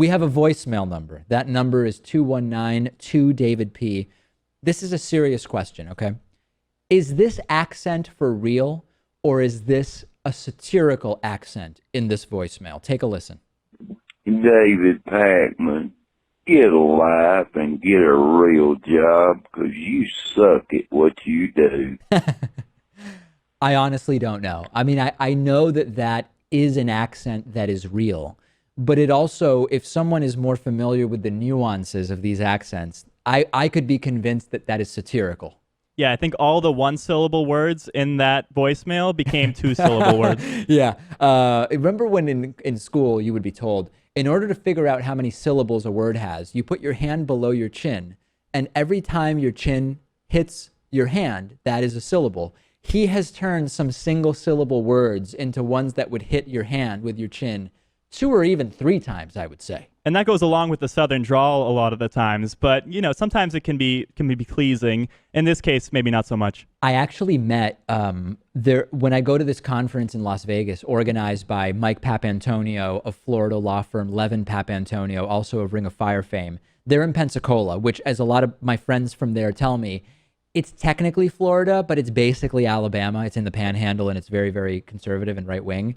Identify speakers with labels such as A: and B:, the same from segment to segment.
A: We have a voicemail number. That number is 219-2-DAVID-P. This is a serious question, okay? Is this accent for real, or is this a satirical accent in this voicemail? Take a listen.
B: David Pakman, get a life and get a real job, 'cause you suck at what you do.
A: I honestly don't know. I mean, I know that that is an accent that is real, but it also, if someone is more familiar with the nuances of these accents, I could be convinced that that is satirical.
C: Yeah, I think all the one-syllable words in that voicemail became two-syllable words.
A: Yeah. Remember when in school you would be told, in order to figure out how many syllables a word has, you put your hand below your chin, and every time your chin hits your hand, that is a syllable. He has turned some single-syllable words into ones that would hit your hand with your chin 2 or even 3 times, I would say.
C: And that goes along with the Southern drawl a lot of the times, but sometimes it can be pleasing. In this case, maybe not so much.
A: I actually met when I go to this conference in Las Vegas, organized by Mike Papantonio of Florida law firm Levin Papantonio, also of Ring of Fire fame. They're in Pensacola, which, as a lot of my friends from there tell me, it's technically Florida, but it's basically Alabama. It's in the Panhandle, and it's very, very conservative and right wing.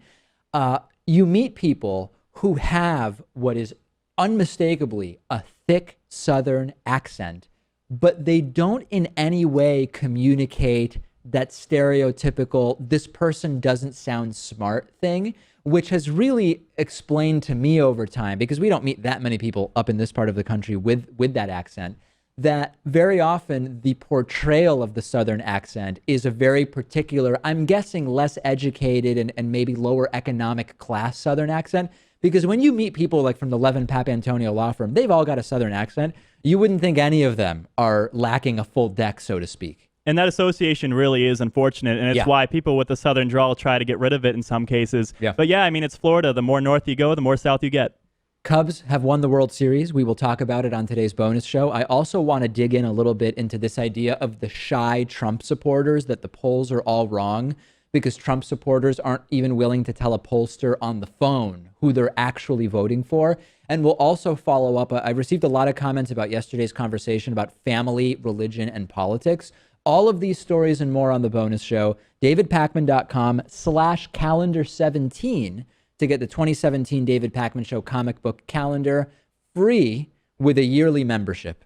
A: You meet people who have what is unmistakably a thick Southern accent, but they don't in any way communicate that stereotypical, this person doesn't sound smart thing, which has really explained to me over time, because we don't meet that many people up in this part of the country with that accent, that very often the portrayal of the Southern accent is a very particular, I'm guessing less educated and maybe lower economic class Southern accent. Because when you meet people like from the Levin Papantonio law firm, they've all got a Southern accent. You wouldn't think any of them are lacking a full deck, so to speak.
C: And that association really is unfortunate, and it's why people with the Southern drawl try to get rid of it in some cases.
A: Yeah.
C: But yeah, I mean, it's Florida. The more north you go, the more south you get.
A: Cubs have won the World Series. We will talk about it on today's bonus show. I also want to dig in a little bit into this idea of the shy Trump supporters, that the polls are all wrong because Trump supporters aren't even willing to tell a pollster on the phone who they're actually voting for. And we'll also follow up. I received a lot of comments about yesterday's conversation about family, religion, and politics. All of these stories and more on the bonus show. DavidPakman.com/calendar17 to get the 2017 David Pakman Show comic book calendar free with a yearly membership.